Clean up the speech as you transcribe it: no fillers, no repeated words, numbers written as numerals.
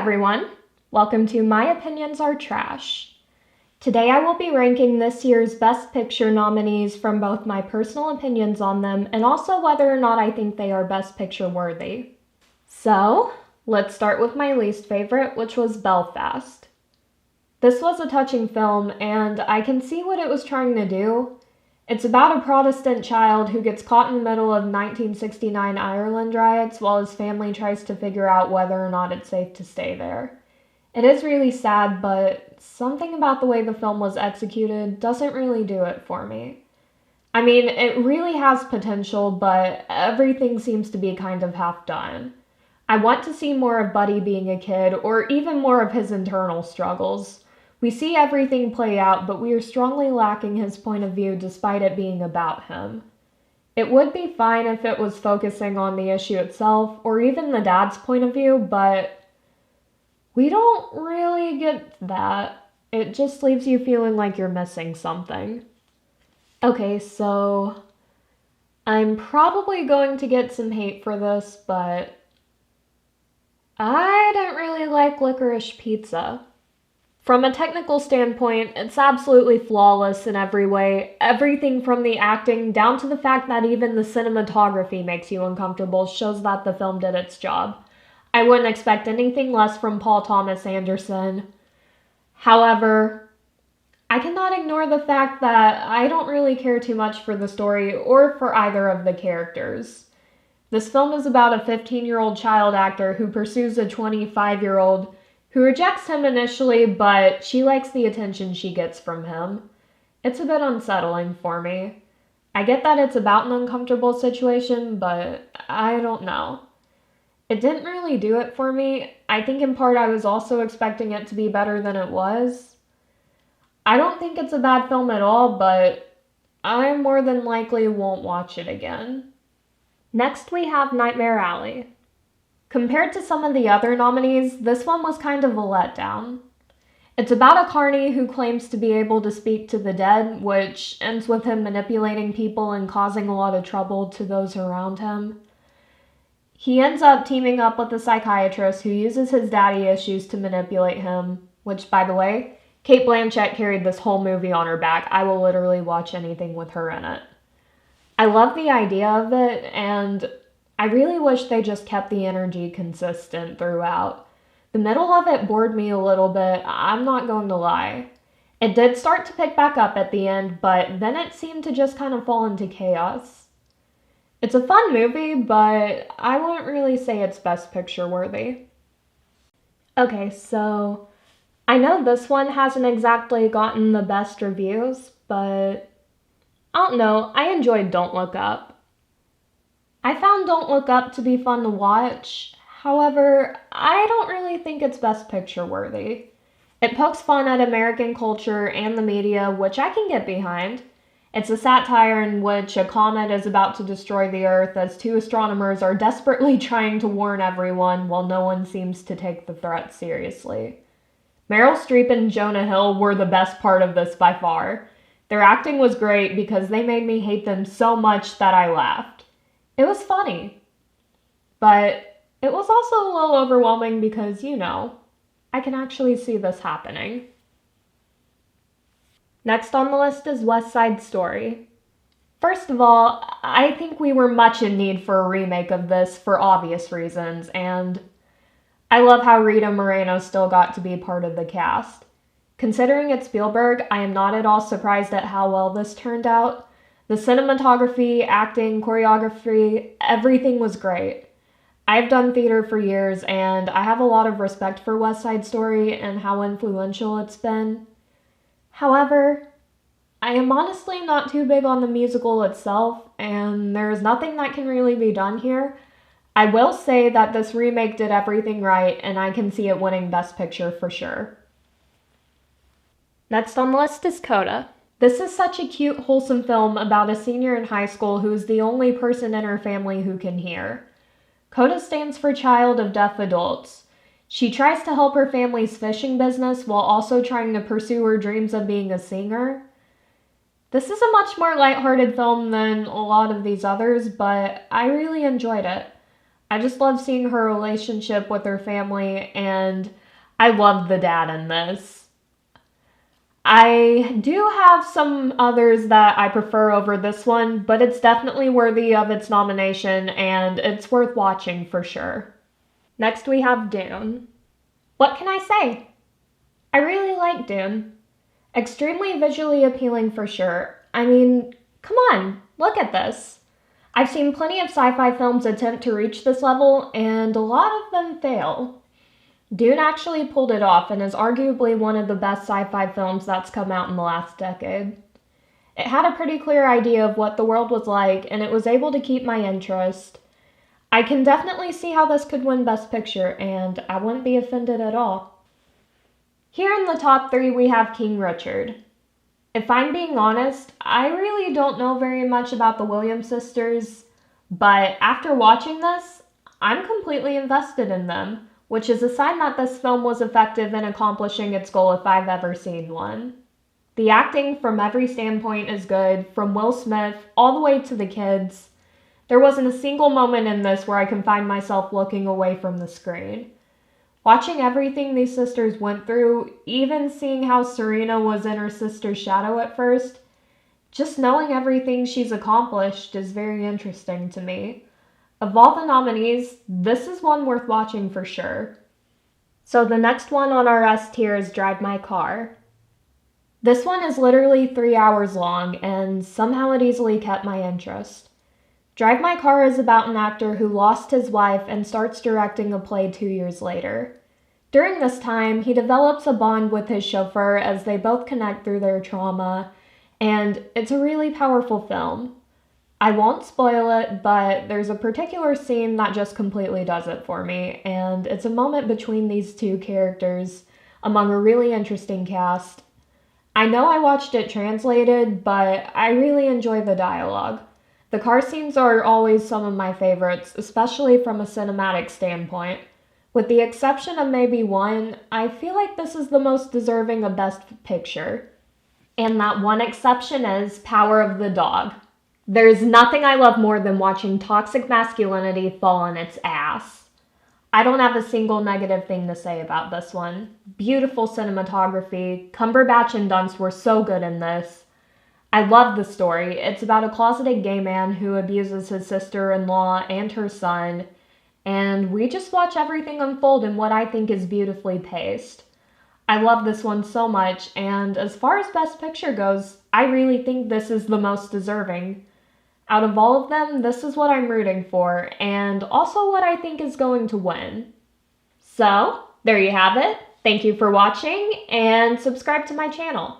everyone! Welcome to My Opinions Are Trash. Today I will be ranking this year's Best Picture nominees from both my personal opinions on them and also whether or not I think they are Best Picture worthy. So, let's start with my least favorite, which was Belfast. This was a touching film, and I can see what it was trying to do. It's about a Protestant child who gets caught in the middle of 1969 Ireland riots while his family tries to figure out whether or not it's safe to stay there. It is really sad, but something about the way the film was executed doesn't really do it for me. I mean, it really has potential, but everything seems to be kind of half done. I want to see more of Buddy being a kid, or even more of his internal struggles. We see everything play out, but we are strongly lacking his point of view despite it being about him. It would be fine if it was focusing on the issue itself, or even the dad's point of view, but we don't really get that. It just leaves you feeling like you're missing something. Okay, so I'm probably going to get some hate for this, but I don't really like Licorice pizza. From a technical standpoint, it's absolutely flawless in every way. Everything from the acting down to the fact that even the cinematography makes you uncomfortable shows that the film did its job. I wouldn't expect anything less from Paul Thomas Anderson. However, I cannot ignore the fact that I don't really care too much for the story or for either of the characters. This film is about a 15-year-old child actor who pursues a 25-year-old who rejects him initially, but she likes the attention she gets from him. It's a bit unsettling for me. I get that it's about an uncomfortable situation, but I don't know. It didn't really do it for me. I think in part I was also expecting it to be better than it was. I don't think it's a bad film at all, but I more than likely won't watch it again. Next we have Nightmare Alley. Compared to some of the other nominees, this one was kind of a letdown. It's about a carny who claims to be able to speak to the dead, which ends with him manipulating people and causing a lot of trouble to those around him. He ends up teaming up with a psychiatrist who uses his daddy issues to manipulate him, which, by the way, Cate Blanchett carried this whole movie on her back. I will literally watch anything with her in it. I love the idea of it, and I really wish they just kept the energy consistent throughout. The middle of it bored me a little bit, I'm not going to lie. It did start to pick back up at the end, but then it seemed to just kind of fall into chaos. It's a fun movie, but I wouldn't really say it's Best Picture worthy. Okay, so I know this one hasn't exactly gotten the best reviews, but I don't know, I enjoyed Don't Look Up. I found Don't Look Up to be fun to watch. However, I don't really think it's Best Picture worthy. It pokes fun at American culture and the media, which I can get behind. It's a satire in which a comet is about to destroy the Earth as two astronomers are desperately trying to warn everyone while no one seems to take the threat seriously. Meryl Streep and Jonah Hill were the best part of this by far. Their acting was great because they made me hate them so much that I laughed. It was funny, but it was also a little overwhelming because, I can actually see this happening. Next on the list is West Side Story. First of all, I think we were much in need for a remake of this for obvious reasons, and I love how Rita Moreno still got to be part of the cast. Considering it's Spielberg, I am not at all surprised at how well this turned out. The cinematography, acting, choreography, everything was great. I've done theater for years, and I have a lot of respect for West Side Story and how influential it's been. However, I am honestly not too big on the musical itself, and there is nothing that can really be done here. I will say that this remake did everything right, and I can see it winning Best Picture for sure. Next on the list is Koda. This is such a cute, wholesome film about a senior in high school who is the only person in her family who can hear. Koda stands for Child of Deaf Adults. She tries to help her family's fishing business while also trying to pursue her dreams of being a singer. This is a much more lighthearted film than a lot of these others, but I really enjoyed it. I just love seeing her relationship with her family, and I love the dad in this. I do have some others that I prefer over this one, but it's definitely worthy of its nomination, and it's worth watching for sure. Next we have Dune. What can I say? I really like Dune. Extremely visually appealing for sure. I mean, come on, look at this. I've seen plenty of sci-fi films attempt to reach this level, and a lot of them fail. Dune actually pulled it off and is arguably one of the best sci-fi films that's come out in the last decade. It had a pretty clear idea of what the world was like, and it was able to keep my interest. I can definitely see how this could win Best Picture, and I wouldn't be offended at all. Here in the top 3 we have King Richard. If I'm being honest, I really don't know very much about the Williams sisters, but after watching this, I'm completely invested in them, which is a sign that this film was effective in accomplishing its goal if I've ever seen one. The acting from every standpoint is good, from Will Smith all the way to the kids. There wasn't a single moment in this where I can find myself looking away from the screen. Watching everything these sisters went through, even seeing how Serena was in her sister's shadow at first, just knowing everything she's accomplished is very interesting to me. Of all the nominees, this is one worth watching for sure. So the next one on our S tier is Drive My Car. This one is literally 3 hours long, and somehow it easily kept my interest. Drive My Car is about an actor who lost his wife and starts directing a play 2 years later. During this time, he develops a bond with his chauffeur as they both connect through their trauma, and it's a really powerful film. I won't spoil it, but there's a particular scene that just completely does it for me, and it's a moment between these two characters among a really interesting cast. I know I watched it translated, but I really enjoy the dialogue. The car scenes are always some of my favorites, especially from a cinematic standpoint. With the exception of maybe one, I feel like this is the most deserving of Best Picture. And that one exception is Power of the Dog. There's nothing I love more than watching toxic masculinity fall on its ass. I don't have a single negative thing to say about this one. Beautiful cinematography. Cumberbatch and Dunst were so good in this. I love the story. It's about a closeted gay man who abuses his sister-in-law and her son, and we just watch everything unfold in what I think is beautifully paced. I love this one so much, and as far as Best Picture goes, I really think this is the most deserving. Out of all of them, this is what I'm rooting for, and also what I think is going to win. So, there you have it. Thank you for watching, and subscribe to my channel.